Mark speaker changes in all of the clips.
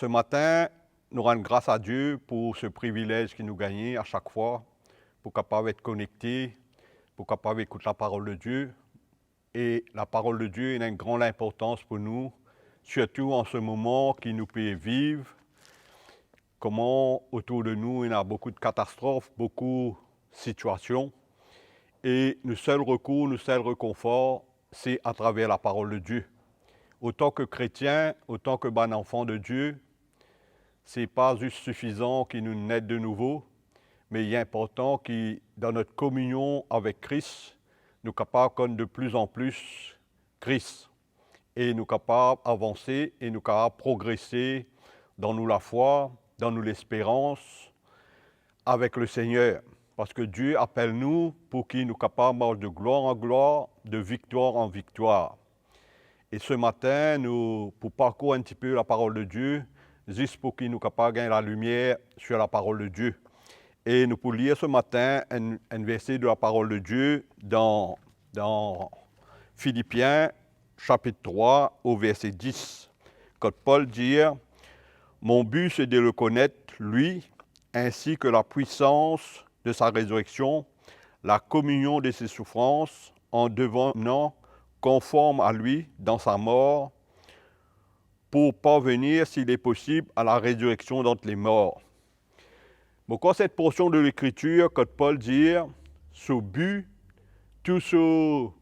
Speaker 1: Ce matin, nous rendons grâce à Dieu pour ce privilège qu'il nous gagne à chaque fois, pour capable être connecté, pour capable écouter la parole de Dieu. Et la parole de Dieu a une grande importance pour nous, surtout en ce moment qui nous peut vivre. Comment autour de nous, il y a beaucoup de catastrophes, beaucoup de situations. Et le seul recours, le seul réconfort, c'est à travers la parole de Dieu. Autant que chrétien, autant que bon enfant de Dieu, ce n'est pas juste suffisant qu'il nous naisse de nouveau, mais il est important que dans notre communion avec Christ, nous sommes capables de connaître de plus en plus Christ. Et nous sommes capables d'avancer et nous sommes capables de progresser dans nous la foi, dans nous l'espérance avec le Seigneur. Parce que Dieu appelle nous pour qu'il nous soyons capables de marcher de gloire en gloire, de victoire en victoire. Et ce matin, pour parcourir un petit peu la parole de Dieu, juste pour qu'il nous soyons capables de gagner la lumière sur la parole de Dieu. Et nous pouvons lire ce matin un verset de la parole de Dieu dans Philippiens chapitre 3 au verset 10. Quand Paul dit « Mon but c'est de le connaître, lui, ainsi que la puissance de sa résurrection, la communion de ses souffrances, en devenant conforme à lui dans sa mort, pour parvenir, s'il est possible, à la résurrection d'entre les morts. » Quand cette portion de l'Écriture, quand Paul dit, ce but, tout sur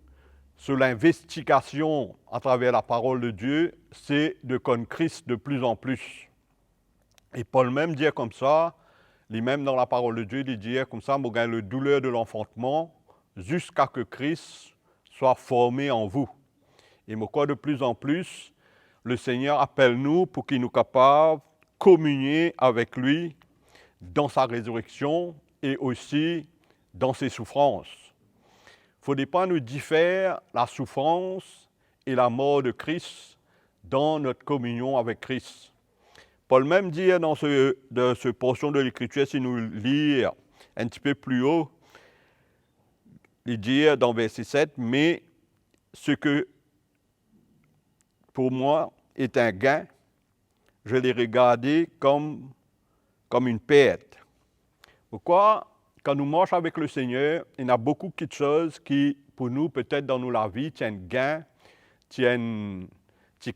Speaker 1: l'investigation à travers la parole de Dieu, c'est de connaître Christ de plus en plus. Et Paul même dit comme ça, lui-même dans la parole de Dieu, il dit comme ça, vous gagnez le douleur de l'enfantement jusqu'à que Christ soit formé en vous. Et de plus en plus, le Seigneur appelle nous pour qu'il nous capables de communier avec lui dans sa résurrection et aussi dans ses souffrances. Il ne faut pas nous différer la souffrance et la mort de Christ dans notre communion avec Christ. Paul même dit dans ce portion de l'Écriture, si nous lisons un petit peu plus haut, il dit dans verset 7, « Mais ce que pour moi est un gain, je l'ai regardé comme une perte. » Pourquoi? Quand nous marchons avec le Seigneur, il y a beaucoup de choses qui, pour nous, peut-être dans nous la vie, tiennent gain, tiennent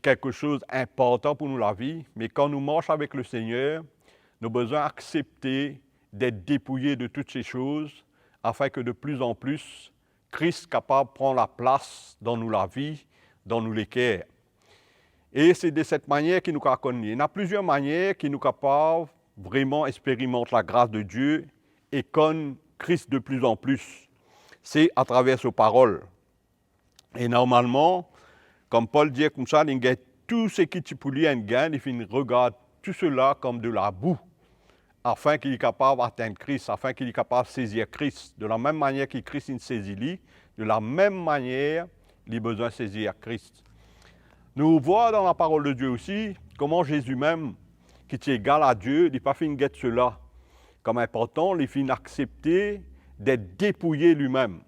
Speaker 1: quelque chose d'important pour nous la vie. Mais quand nous marchons avec le Seigneur, nous avons besoin d'accepter d'être dépouillés de toutes ces choses, afin que de plus en plus, Christ soit capable de prendre la place dans nous la vie, dans nous les cœurs. Et c'est de cette manière qu'il nous a connus. Il y a plusieurs manières qui nous sont capables vraiment expérimenter la grâce de Dieu et connaître Christ de plus en plus. C'est à travers ses paroles. Et normalement, comme Paul dit comme ça, il y a tout ce qui est pour lui un gain, il regarde tout cela comme de la boue, afin qu'il est capable d'atteindre Christ, afin qu'il est capable de saisir Christ. De la même manière que Christ il saisit lui, de la même manière, il a besoin de saisir Christ. Nous voyons dans la parole de Dieu aussi comment Jésus même, qui est égal à Dieu, il n'a pas fait une guette cela. Comme important, il fait accepter d'être dépouillé lui-même.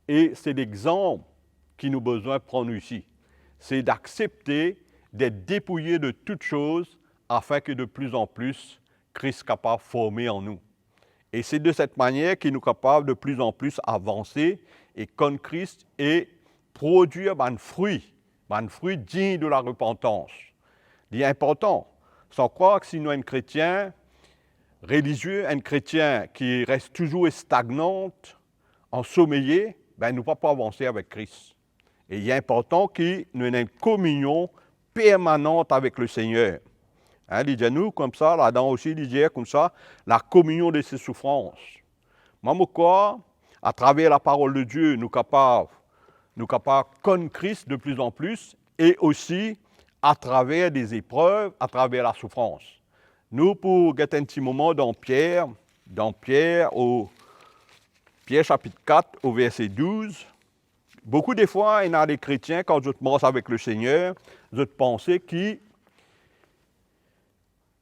Speaker 1: Et c'est l'exemple qui nous besoin de prendre ici. C'est d'accepter d'être dépouillé de toutes choses afin que de plus en plus, Christ soit capable de former en nous. Et c'est de cette manière qu'il nous est capable de plus en plus avancer et connaître Christ et produire un fruit digne de la repentance. Il est important. Sans croire que si nous sommes un chrétien religieux, un chrétien qui reste toujours stagnant, ensommeillé, nous ne pouvons pas avancer avec Christ. Et il est important que nous ayons une communion permanente avec le Seigneur. Il dit à nous comme ça, là-dedans aussi, il dit comme ça, la communion de ses souffrances. Même quoi, à travers la parole de Dieu, nous sommes capables de connaître Christ de plus en plus et aussi à travers des épreuves, à travers la souffrance. Nous, pour gagner un petit moment dans Pierre chapitre 4 au verset 12, beaucoup de fois, il y a des chrétiens, quand je marche avec le Seigneur, je pense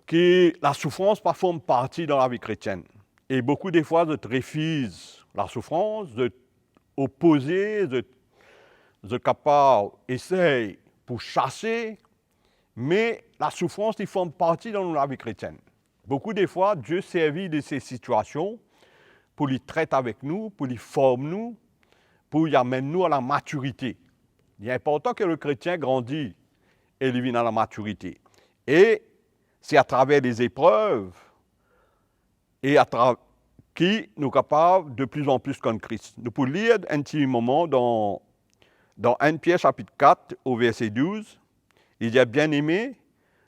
Speaker 1: que la souffrance pas forme partie dans la vie chrétienne. Et beaucoup de fois, je refuse la souffrance, je opposer, je capable essayer pour chasser, mais la souffrance, il forme partie dans la vie chrétienne. Beaucoup des fois, Dieu servit de ces situations pour les traiter avec nous, pour les former nous, pour y amener nous à la maturité. Il est important que le chrétien grandisse et il vienne à la maturité. Et c'est à travers des épreuves et qui nous capables de plus en plus comme Christ. Nous pouvons lire un petit moment dans 1 Pierre chapitre 4 au verset 12. Il dit, bien-aimés,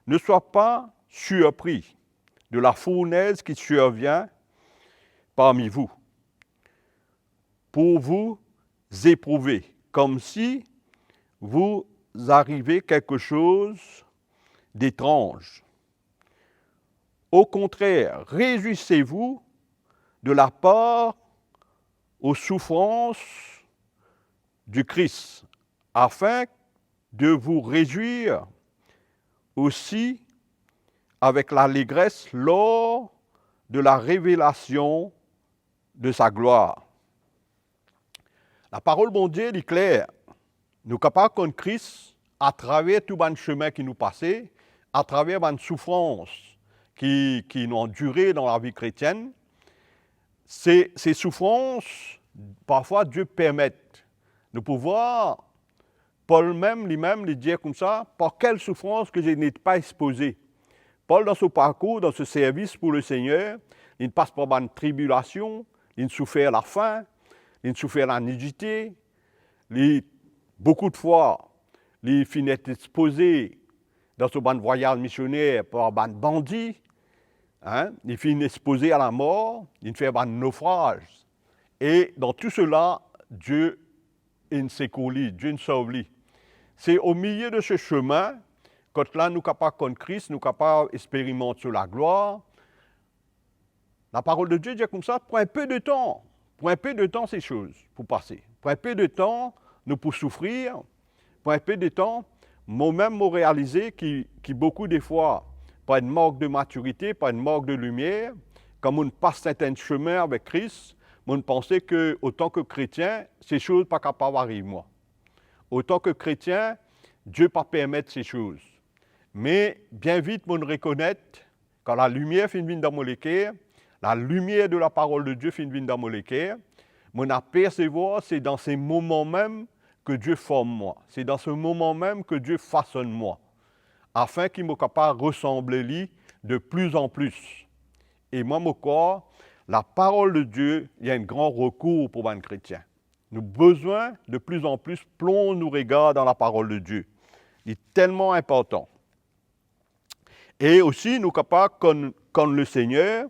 Speaker 1: ne sois pas surpris de la fournaise qui survient parmi vous, pour vous éprouver, comme si vous arrivez quelque chose d'étrange. Au contraire, réjouissez-vous de la part aux souffrances du Christ, afin de vous réjouir aussi avec l'allégresse lors de la révélation de sa gloire. La parole bon Dieu est claire. Nous sommes capables de connaître Christ à travers tout le chemin qui nous passait, à travers les souffrances qui nous ont duré dans la vie chrétienne. Ces souffrances, parfois Dieu permet. Nous pouvons voir, Paul lui-même, il dit comme ça, par quelle souffrance que je n'ai pas exposé. Paul, dans son parcours, dans ce service pour le Seigneur, il passe par une tribulation, il souffert la faim, il souffert la nudité, beaucoup de fois, il finit exposé dans ce voyage missionnaire par un bandit, il finit exposé à la mort, il fait un naufrage. Et dans tout cela, Dieu nous secoue, Dieu nous sauve. C'est au milieu de ce chemin, quand là nous sommes capables de connaître Christ, nous sommes capables d'expérimenter la gloire. La parole de Dieu dit comme ça, pour un peu de temps ces choses pour passer. Pour un peu de temps, nous pour souffrir. Pour un peu de temps, moi-même, je réalisé qui beaucoup de fois, par une manque de maturité, par une manque de lumière, quand on passe certains chemins avec Christ, on pensait que, autant que chrétien, ces choses ne sont pas capables d'arriver moi. Autant que chrétien, Dieu ne peut pas permettre ces choses. Mais bien vite, on reconnaît, quand la lumière finit dans mon cœur, la lumière de la parole de Dieu finit dans mon cœur, mon apercevoir, c'est dans ces moments même que Dieu forme moi. C'est dans ce moment même que Dieu façonne moi, afin qu'il me capable de ressembler lui de plus en plus. Et moi, mon corps, la parole de Dieu, il y a un grand recours pour un chrétien. Nous avons besoin de plus en plus plonger nos regards dans la parole de Dieu. Il est tellement important. Et aussi, nous sommes capables, comme le Seigneur,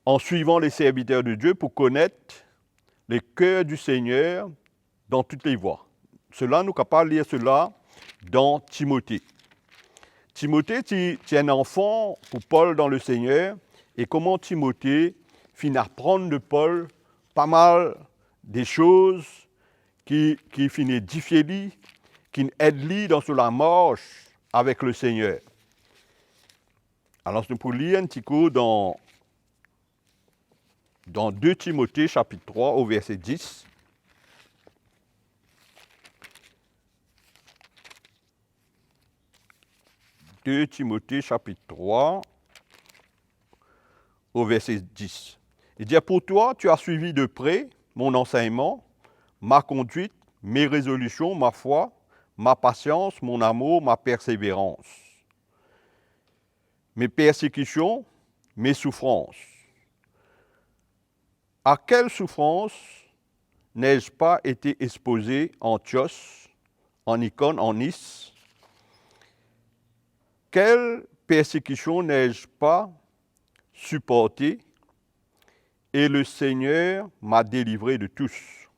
Speaker 1: en suivant les serviteurs de Dieu, pour connaître le cœur du Seigneur dans toutes les voies. Cela, nous sommes capables de lire cela dans Timothée. Timothée, c'est un enfant pour Paul dans le Seigneur, et comment Timothée finit à apprendre de Paul pas mal des choses qui finissent édifier, qui aident dans la marche avec le Seigneur. Alors, nous pouvons lire un petit coup dans 2 Timothée, chapitre 3, au verset 10. « 2 Timothée, chapitre 3, au verset 10. Il dit, pour toi, tu as suivi de près mon enseignement, ma conduite, mes résolutions, ma foi, ma patience, mon amour, ma persévérance, mes persécutions, mes souffrances. À quelle souffrance n'ai-je pas été exposé en Antioche, en Icône, en Nice? Quelle persécution n'ai-je pas supporté? Et le Seigneur m'a délivré de tous.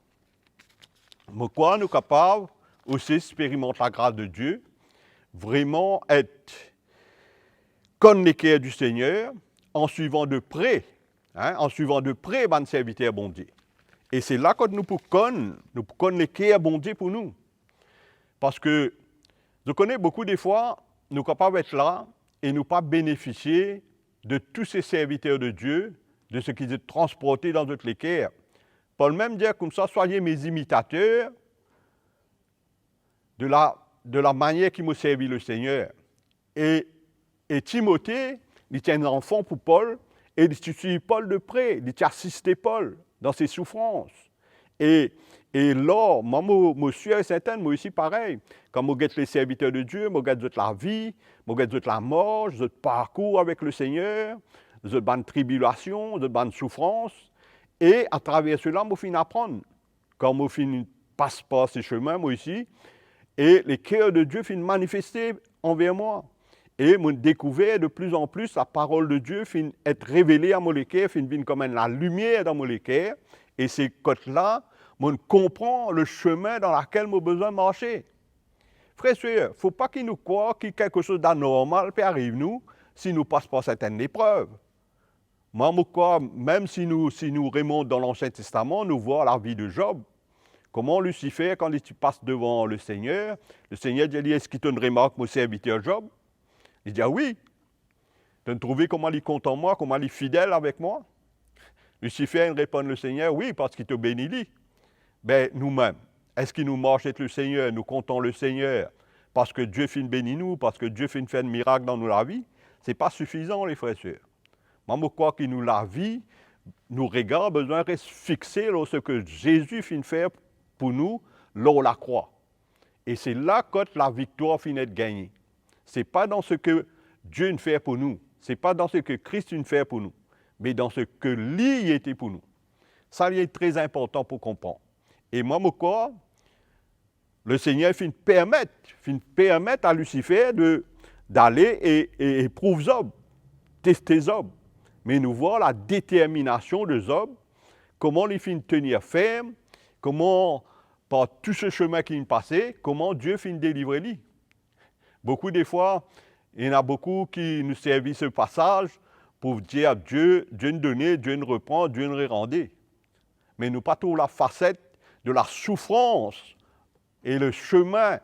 Speaker 1: Pourquoi nous sommes capables aussi d'expérimenter la grâce de Dieu, vraiment être comme les cœurs du Seigneur, en suivant de près, le serviteur bon Dieu. Et c'est là que nous pouvons connaître les cœurs bon Dieu pour nous. Parce que je connais beaucoup des fois, nous sommes capables d'être là et nous pas bénéficier de tous ces serviteurs de Dieu, de ce qu'ils ont transporté dans notre cœur. Paul même dit comme ça, soyez mes imitateurs de la manière qui m'a servi le Seigneur. Et Timothée, il était un enfant pour Paul, et il suit Paul de près, il a assisté Paul dans ses souffrances. Et là, moi, je suis certain, moi aussi pareil. Quand je regarde les serviteurs de Dieu, je regarde la vie, je regarde la mort, le parcours avec le Seigneur, les bonnes tribulations, les bonnes souffrances. Et à travers cela, je finis apprendre. Quand je finis passe par ces chemins, moi aussi, et les cœurs de Dieu finissent manifester envers moi. Et je découvert de plus en plus la parole de Dieu finit être révélée à mon cœur, finit comme la lumière dans mon cœur. Et ces côtes-là, je comprends le chemin dans lequel j'ai besoin de marcher. Frères et sœurs, il ne faut pas qu'ils nous croient que quelque chose d'anormal peut arriver nous si nous passons par certaines épreuves. Moi, je crois, même si nous remontons dans l'Ancien Testament, nous voyons la vie de Job. Comment Lucifer, quand il passe devant le Seigneur dit, est-ce qu'il te remarque mon serviteur Job? Il dit, ah oui. Tu as trouvé comment il est content de moi, comment il est fidèle avec moi? Lucifer répond le Seigneur, oui, parce qu'il te bénit. Ben, nous-mêmes, est-ce qu'il nous marche avec le Seigneur, nous comptons le Seigneur, parce que Dieu fait bénir nous, parce que Dieu fait un miracle dans la vie? Ce n'est pas suffisant, les frères et sœurs. Moi, je crois qu'il nous la vie, nous regards, besoin de rester fixés sur ce que Jésus finit faire pour nous, là où la croix. Et c'est là que la victoire finit de gagner. Ce n'est pas dans ce que Dieu fait pour nous, ce n'est pas dans ce que Christ fait pour nous, mais dans ce que lui était pour nous. Ça est très important pour comprendre. Et moi, mon corps, le Seigneur finit permettre à Lucifer d'aller et éprouver Job, tester Job. Mais nous voyons la détermination de Job, comment il finit tenir ferme, comment, par tout ce chemin qu'il passait, comment Dieu finit délivrer lui. Beaucoup des fois, il y en a beaucoup qui nous servent ce passage pour dire à Dieu, Dieu nous donne, Dieu nous reprend, Dieu nous rendait. Mais nous pas toujours la facette de la souffrance et le chemin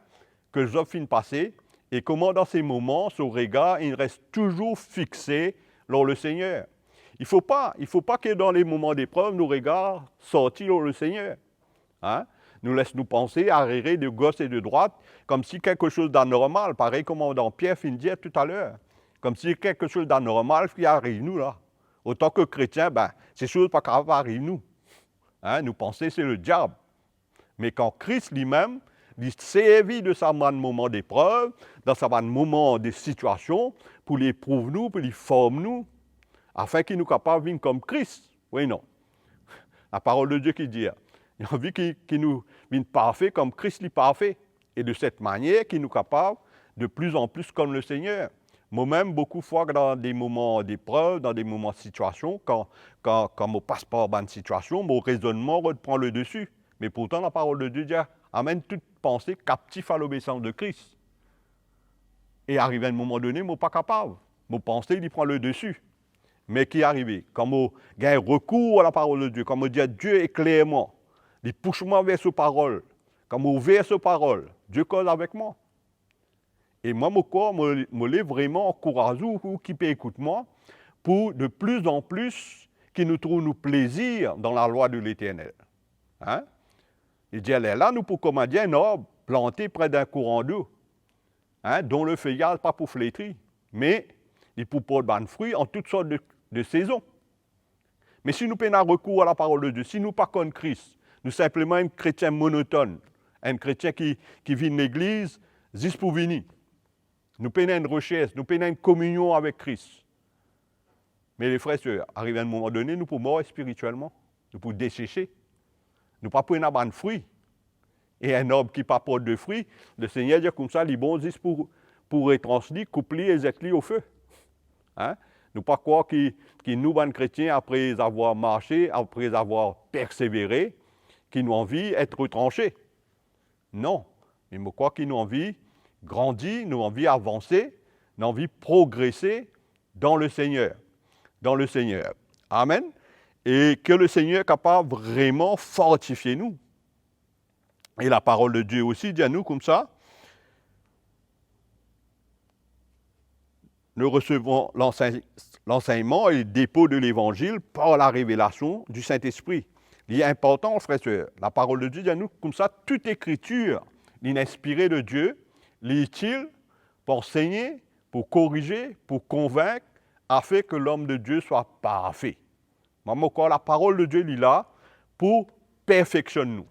Speaker 1: que Job finit passer, et comment dans ces moments, son regard, il reste toujours fixé sur le Seigneur. Il ne faut pas que dans les moments d'épreuve, nos regards sortent sur le Seigneur. Hein? Nous laisse nous penser, arriérer de gauche et de droite, comme si quelque chose d'anormal, pareil comme dans Pierre finit de dire tout à l'heure, comme si quelque chose d'anormal qui arrive nous là. Autant que chrétiens, ces choses pas capables d'arriver nous. Hein? Nous pensons que c'est le diable. Mais quand Christ lui-même, il servit de sa moment d'épreuve, dans sa moment de situation, pour les prouver nous, pour les former nous, afin qu'il nous capable de vivre comme Christ. Oui, non. La parole de Dieu qui dit, il a envie qu'il nous vienne parfait comme Christ est parfait. Et de cette manière, qu'il nous capable de plus en plus comme le Seigneur. Moi-même, beaucoup de fois, dans des moments d'épreuve, dans des moments de situation, quand on passe par une situation, mon raisonnement reprend le dessus. Mais pourtant, la parole de Dieu dit, amène toute pensée captive à l'obéissance de Christ. Et arrivé à un moment donné, je ne suis pas capable. Mon pensée, il prend le dessus. Mais qui est arrivé? Quand je gagne recours à la parole de Dieu, quand je dis à Dieu éclaire-moi, il pousse-moi vers sa parole, quand je ouvre sa parole, Dieu cause avec moi. Et moi, mon corps me lève vraiment courageux, ou qui peut écouter moi, pour de plus en plus qu'il nous trouve nous plaisir dans la loi de l'Éternel. Hein? Il dit, allez, là, nous pouvons commander un arbre planté près d'un courant d'eau, hein, dont le feuillage pas pour flétrir, mais il peut porter des fruits en toutes sortes de saisons. Mais si nous prenons recours à la parole de Dieu, si nous ne pas comme Christ, nous simplement un chrétien monotone, un chrétien qui vit dans l'église juste pour venir. Nous prenons une recherche, nous prenons une communion avec Christ. Mais les frères et sœurs, arrivé à un moment donné, nous pouvons mourir spirituellement, nous pouvons dessécher. Nous ne pouvons pas prendre de fruits. Et un arbre qui ne porte pas de fruits, le Seigneur dit comme ça, il est bon juste pour retranslir, coupler et jeter au feu. Hein? Nous ne pas croire que nous, les chrétiens, après avoir marché, après avoir persévéré, qui nous envie d'être retranchés. Non. Mais je crois qu'ils nous envie grandir, nous envie avancer, nous envie progresser dans le Seigneur. Dans le Seigneur. Amen. Et que le Seigneur est capable vraiment fortifier nous. Et la parole de Dieu aussi dit à nous comme ça, nous recevons l'enseignement et le dépôt de l'Évangile par la révélation du Saint-Esprit. Il est important, frères et sœurs. La parole de Dieu dit à nous comme ça, toute écriture, l'inspirée de Dieu, l'est utile pour enseigner, pour corriger, pour convaincre, afin que l'homme de Dieu soit parfait. Même encore, la parole de Dieu est là pour perfectionner nous,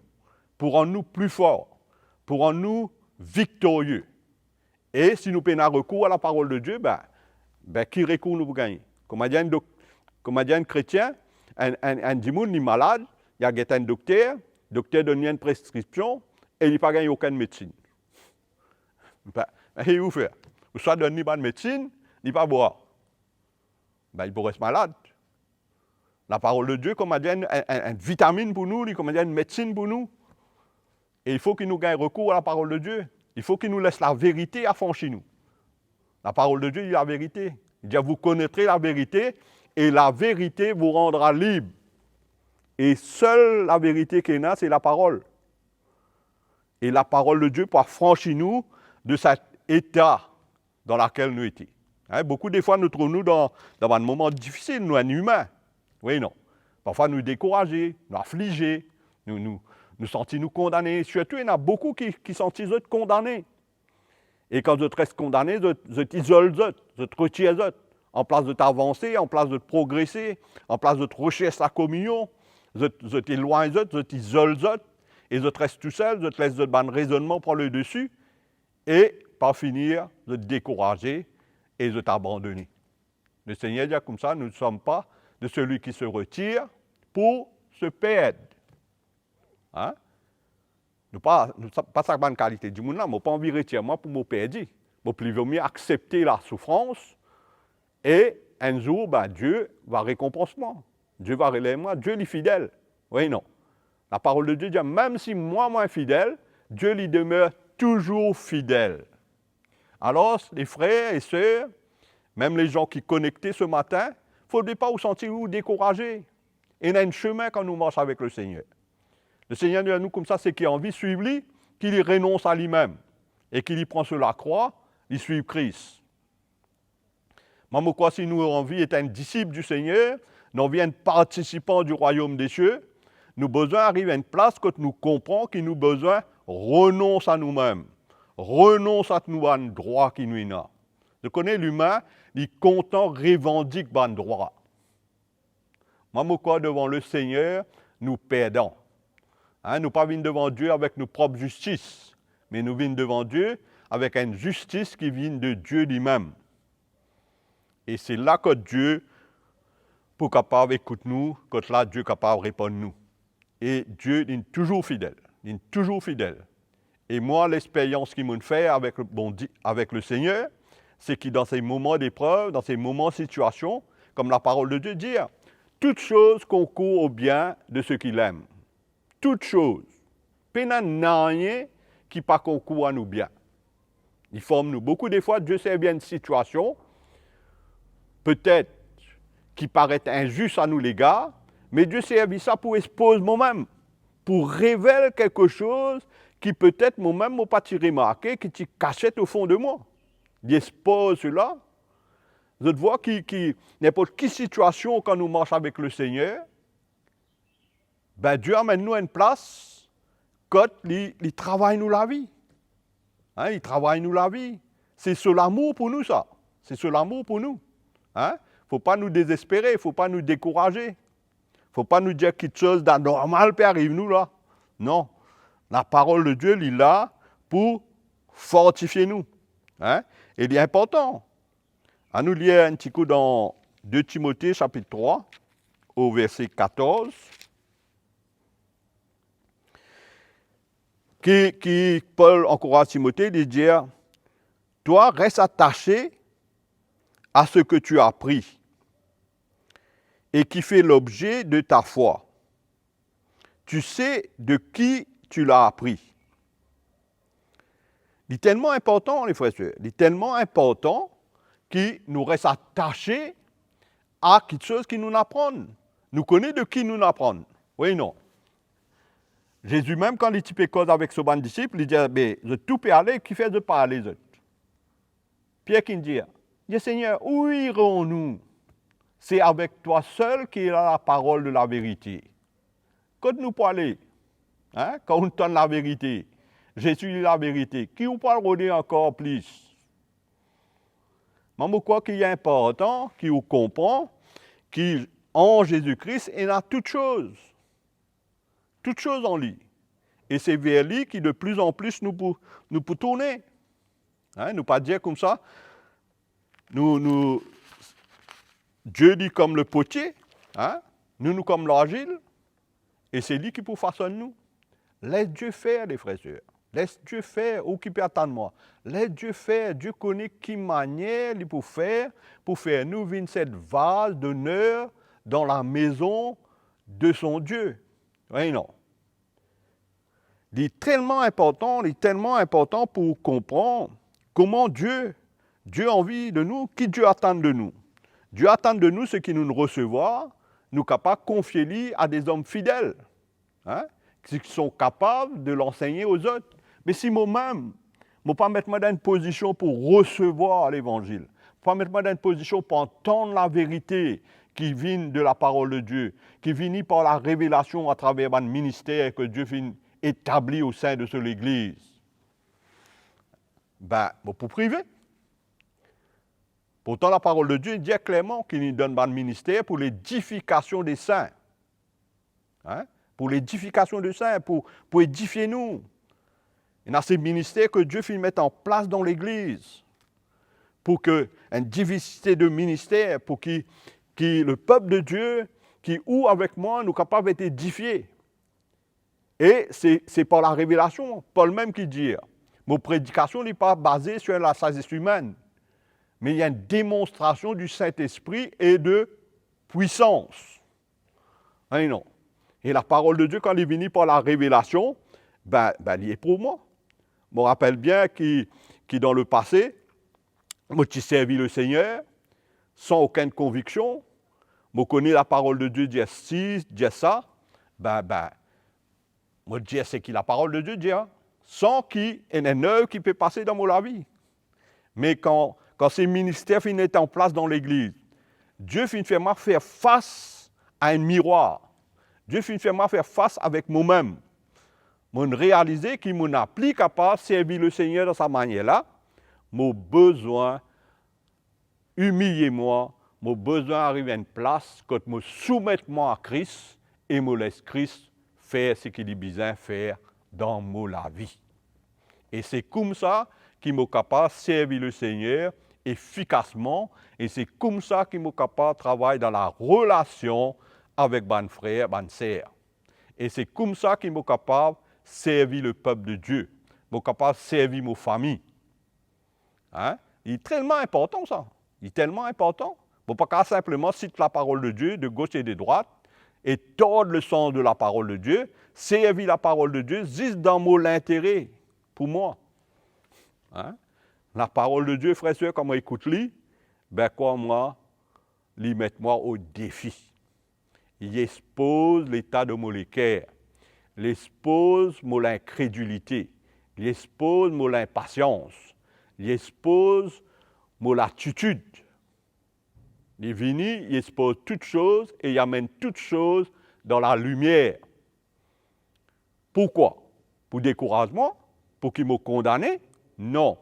Speaker 1: pour rendre nous plus forts, pour rendre nous victorieux. Et si nous prenons recours à la parole de Dieu, qui recours nous pour gagner? Comme a dit un chrétien, un dimanche est malade, il y a un docteur donne une prescription et il n'a pas gagné aucune médecine. Et vous faire? Vous soit donne pas de médecine, il pas boire. Il peut rester malade. La parole de Dieu, comme a dit, une vitamine pour nous, comme a dit, une médecine pour nous. Et il faut qu'il nous gagne recours à la parole de Dieu. Il faut qu'il nous laisse la vérité affranchir nous. La parole de Dieu dit la vérité. Il dit, vous connaîtrez la vérité et la vérité vous rendra libre. Et seule la vérité qu'il y a, c'est la parole. Et la parole de Dieu peut affranchir nous de cet état dans lequel nous étions. Beaucoup de fois, nous trouvons dans un moment difficile, nous, un humain. Oui, non. Parfois, nous décourager, nous affliger, nous sentir nous condamnés. Surtout, il y en a beaucoup qui sentent condamnés. Et quand vous êtes condamnés, vous êtes isolés, vous êtes retirés. En place de t'avancer, en place de te progresser, en place de te rechercher la communion, vous êtes éloignés, vous êtes isolés, et vous êtes tout seul, vous êtes laissés de bon raisonnement prendre le dessus, et par finir, vous êtes découragés et vous êtes abandonnés. Le Seigneur dit comme ça, nous ne sommes pas de celui qui se retire pour se perdre. Hein? Nous pas sa bonne qualité du monde là, mais pas envie de retirer moi pour me perdre. Mais plus vaut mieux accepter la souffrance et un jour, Dieu va récompenser moi. Dieu va relayer moi. Dieu est fidèle. Oui, non. La parole de Dieu dit, même si moi infidèle, Dieu lui demeure toujours fidèle. Alors, les frères et sœurs, même les gens qui connectés ce matin, il ne faudrait pas vous sentir découragés. Il y a un chemin quand nous marchons avec le Seigneur. Le Seigneur dit à nous comme ça, c'est qu'il a envie de suivre lui, qu'il y renonce à lui-même et qu'il y prend sur la croix, il suit Christ. Même quoi, si nous avons envie d'être un disciple du Seigneur, nous avons envie d'être participant du royaume des cieux, nous avons besoin d'arriver à une place que nous comprenons qu'il nous avons besoin renoncer à nous-mêmes, renoncer à nous un droit qui nous a. Je connais l'humain, il est content, revendique un droit. Même quoi, devant le Seigneur, nous perdons. Nous ne pas venir devant Dieu avec nos propres justices, mais nous venons devant Dieu avec une justice qui vient de Dieu lui-même. Et c'est là que Dieu, pour capable d'écouter nous, que là Dieu est capable de répondre nous. Et Dieu est toujours fidèle. Il est toujours fidèle. Et moi, l'expérience qu'il m'a fait avec le Seigneur, c'est que dans ces moments d'épreuve, dans ces moments de situation, comme la parole de Dieu dit, toute chose concourt au bien de ceux qui l'aiment. Toute chose. Il n'y a rien qui pas concourt à nous bien. Il forme nous. Beaucoup de fois, Dieu sait bien une situation, peut-être qui paraît injuste à nous les gars, mais Dieu servi ça pour exposer moi-même, pour révéler quelque chose qui peut-être moi-même n'a pas remarqué, qui est caché au fond de moi. Il expose cela. Vous voyez qui n'importe quelle situation quand nous marchons avec le Seigneur, Dieu amène nous à une place quand il travaille nous la vie. Il travaille nous la vie. C'est sur l'amour pour nous ça. C'est sur l'amour pour nous. Il ne faut pas nous désespérer, il ne faut pas nous décourager. Il ne faut pas nous dire quelque chose d'anormal peut arriver nous là. Non. La parole de Dieu, il est là pour fortifier nous. Et il est important. À nous lire un petit coup dans 2 Timothée chapitre 3, au verset 14. Qui Paul encourage Timothée de dire, toi, reste attaché à ce que tu as appris et qui fait l'objet de ta foi. Tu sais de qui tu l'as appris. Il est tellement important, les frères et sœurs, il est tellement important qu'il nous reste attachés à quelque chose qui nous apprend. Nous connaissons de qui nous apprend. Oui, non. Jésus même, quand il typait cause avec ses bons disciples, il disait, mais je tout peut aller, qui fait de pas aller les autres. Pierre qui dit, Seigneur, où irons-nous? C'est avec toi seul qu'il a la parole de la vérité. Quand nous pouvons aller, quand on donne la vérité, Jésus dit la vérité, qui nous peut le redire encore plus? Mais je crois qu'il est important qu'il comprend qu'en Jésus-Christ, il a toutes choses en lui. Et c'est vers lui qui de plus en plus nous peut tourner. Hein, nous pas dire comme ça, Dieu dit comme le potier, hein, nous comme l'argile, et c'est lui qui peut façonner nous. Laisse Dieu faire, les frères et sœurs. Laisse Dieu faire, ou qui peut attendre moi. Laisse Dieu faire. Dieu connaît qui manière il peut faire pour faire nous venir cette vase d'honneur dans la maison de son Dieu. Oui, non. Il est tellement important pour comprendre comment Dieu a envie de nous, qui Dieu attend de nous. Dieu attend de nous ce qui nous recevoir, nous capables de confier lui à des hommes fidèles, hein, qui sont capables de l'enseigner aux autres. Mais si moi-même, je ne pas mettre dans une position pour recevoir l'évangile, pas mettre dans une position pour entendre la vérité qui vient de la parole de Dieu, qui vient par la révélation à travers un ministère que Dieu vient établir au sein de l'Église, pour priver. Pourtant, la parole de Dieu dit clairement qu'il nous donne un ministère pour l'édification des saints. Hein? Pour l'édification des saints, pour édifier nous. Il y a ces ministères que Dieu fait mettre en place dans l'Église. Pour qu'il y ait une diversité de ministères, pour que le peuple de Dieu, qui ou avec moi, nous capables d'être édifiés. Et c'est par la révélation, Paul même qui dit, mon prédication n'est pas basée sur la sagesse humaine, mais il y a une démonstration du Saint-Esprit et de puissance. Hein, non. Et la parole de Dieu, quand elle est venue par la révélation, il est pour moi. Je me rappelle bien que dans le passé, moi, j'ai servi le Seigneur sans aucune conviction. Je connais la parole de Dieu, dire ci, dire ça. Moi, je dis, c'est qui la parole de Dieu dit, hein, sans qu'il y ait un œuvre qui peut passer dans mon vie. Mais quand ces ministères finissent en place dans l'Église, Dieu finit de faire face à un miroir. Dieu finit de faire face avec moi-même. Je réaliser qu'il m'a plus capable de servir le Seigneur de sa manière-là. J'ai besoin humilier moi, j'ai besoin d'arriver à une place que je me soumette moi à Christ et me laisse Christ faire ce qu'il a besoin de faire dans ma vie. Et c'est comme ça qu'il est capable de servir le Seigneur efficacement, et c'est comme ça qu'il est capable de travailler dans la relation avec mes frères, mes sœurs. Et c'est comme ça qu'il est capable de servir le peuple de Dieu, il est capable de servir ma famille. Hein? Il est tellement important ça, il est tellement important. Il ne faut pas simplement citer la parole de Dieu de gauche et de droite, et tordre le sens de la parole de Dieu, servir la parole de Dieu, juste dans mon intérêt, pour moi. Hein? La parole de Dieu, frère et sœurs, quand moi écoute-lui, moi, lui met-moi au défi. Il expose l'état de mon cœur, il expose mon incrédulité, il expose mon impatience, il expose mon attitude. Il est venu, il expose toutes choses et il amène toutes choses dans la lumière. Pourquoi? Pour découragement? Pour qu'il me condamne? Non.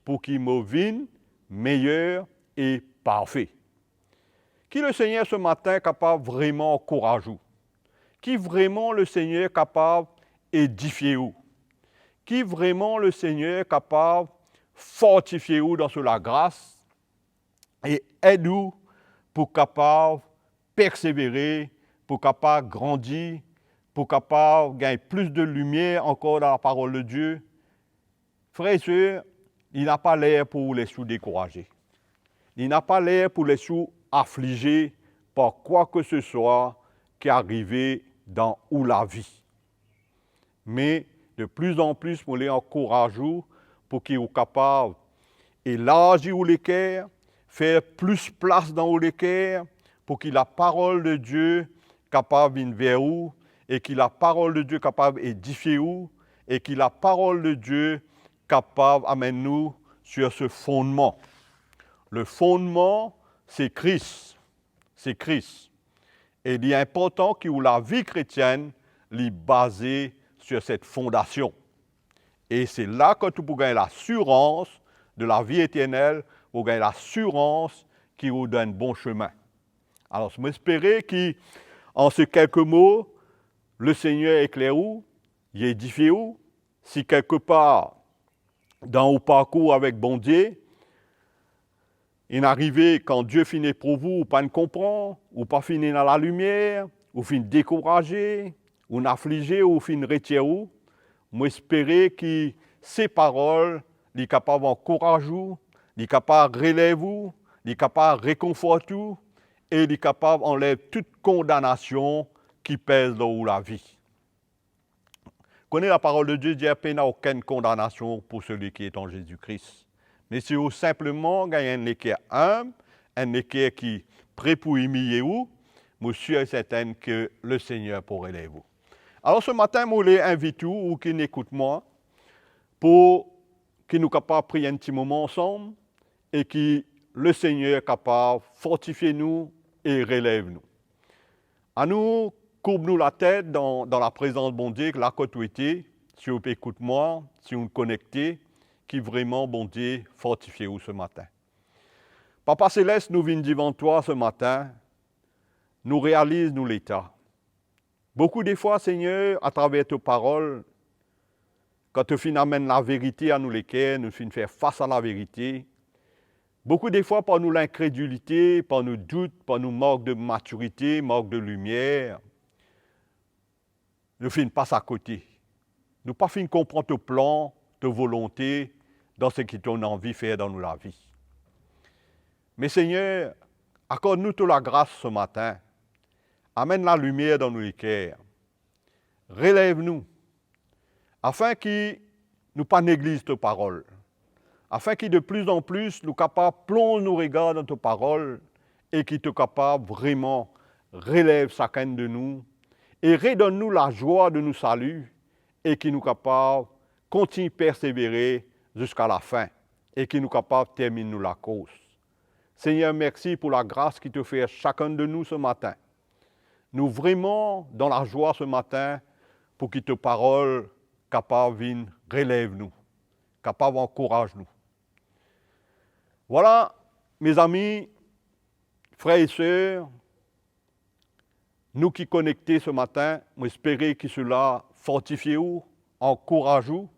Speaker 1: Pour qu'il me vienne meilleur et parfait. Qui le Seigneur ce matin est capable vraiment courageux? Qui vraiment le Seigneur est capable d'édifier ou? Qui vraiment le Seigneur est capable de fortifier ou dans la grâce et aide-nous pour capable persévérer, pour capable grandir, pour capable gagner plus de lumière encore dans la parole de Dieu. Frères et sœurs, il n'a pas l'air pour les sous décourager. Il n'a pas l'air pour les sous affligés par quoi que ce soit qui est arrivé dans ou la vie. Mais de plus en plus, nous les encourageons pour qu'ils soient capables d'élargir les cœurs, faire plus place dans les cœurs, pour que la parole de Dieu capable de venir vers vous, et que la parole de Dieu capable d'édifier vous, et que la parole de Dieu capable d'amener nous sur ce fondement. Le fondement, c'est Christ. C'est Christ. Et il est important que la vie chrétienne est basée sur cette fondation. Et c'est là que tu peux gagner l'assurance de la vie éternelle vous avez l'assurance qui vous donne bon chemin. Alors, je m'espère qu'en ces quelques mots, le Seigneur éclaire vous, il édifie vous. Si quelque part, dans vos parcours avec bon Dieu, il arrive quand Dieu finit pour vous, ou pas ne comprend, ou pas finir dans la lumière, ou fin découragé, ou affligé, ou fin retiré, moi espérer que ces paroles, sont capables d'encourager vous, sont capables de relever vous, sont capables de réconforter vous, et sont capables d'enlever toute condamnation qui pèse dans la vie. Connaissez la parole de Dieu, Dieu n'a aucune condamnation pour celui qui est en Jésus-Christ. Mais si vous simplement gagnez un équerre humble, un équerre qui est prêt pour humilier vous, je suis certain que le Seigneur pourrait l'aider vous. Alors ce matin, je voulais inviter vous, ou qui n'écoutent moi, pour que nous soyons capables de prier un petit moment ensemble et que le Seigneur est capable de fortifier nous et relève nous. À nous, courbe-nous la tête dans la présence de bon Dieu, la côté, si vous écoutez moi, si vous nous connectez, qui vraiment, bon Dieu, fortifiez-vous ce matin. Papa Céleste, nous venons devant toi ce matin, nous réalise nous l'état. Beaucoup de fois, Seigneur, à travers tes paroles, quand tu amènes la vérité à nous lesquels, nous finissons faire face à la vérité. Beaucoup de fois, par nous l'incrédulité, par nos doutes, par nos manques de maturité, manque de lumière, nous finissons passer à côté. Nous pas finissons comprendre ton plan, ta volonté, dans ce que tu as envie de faire dans la vie. Mais Seigneur, accorde-nous toute la grâce ce matin. Amène la lumière dans nos cœurs. Relève-nous, afin que nous pas négligions tes paroles. Afin que de plus en plus, nous capables plonger nos regards dans tes paroles et que tu es capable vraiment relève chacun de nous et redonne-nous la joie de nous saluer et que nous capables continuer à persévérer jusqu'à la fin et que nous capables de terminer la course. Seigneur, merci pour la grâce qui te fait à chacun de nous ce matin. Nous vraiment dans la joie ce matin pour que tes paroles capables viennent relève nous, capables encourage nous. Voilà, mes amis, frères et sœurs, nous qui connectés ce matin, j'espère que cela fortifie vous, encourage vous,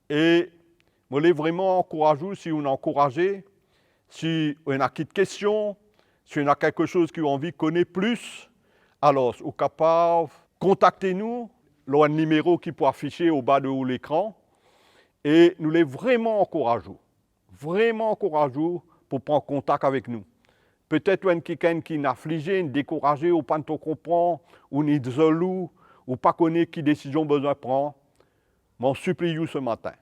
Speaker 1: et je voulais vraiment encourager vous si vous encouragez, si vous avez des questions, si vous avez quelque chose que vous avez envie de connaître plus, alors vous êtes capable, contactez-nous, il y a un numéro qui peut afficher au bas de l'écran, et nous les vraiment encourageons pour prendre contact avec nous. Peut-être qu'il y a quelqu'un qui est affligé, découragé, ou pas ne comprend, ou n'est jaloux, ou pas connaît quelle décision besoin prendre. M'en supplie ce matin.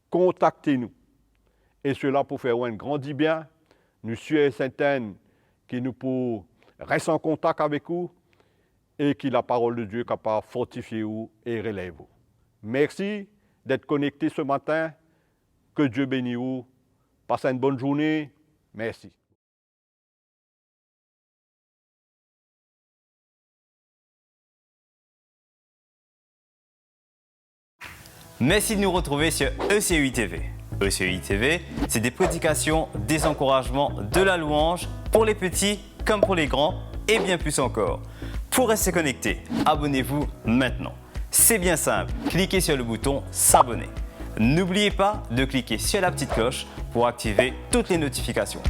Speaker 1: Contactez-nous. Et cela pour faire un grand bien. Nous sommes certains que nous pouvons rester en contact avec vous et que la parole de Dieu est capable de fortifier vous et relève vous. Merci d'être connectés ce matin. Que Dieu bénisse vous. Passez une bonne journée. Merci.
Speaker 2: Merci de nous retrouver sur ECUI TV. ECUI TV, c'est des prédications, des encouragements, de la louange pour les petits comme pour les grands et bien plus encore. Pour rester connecté, abonnez-vous maintenant. C'est bien simple, cliquez sur le bouton s'abonner. N'oubliez pas de cliquer sur la petite cloche pour activer toutes les notifications.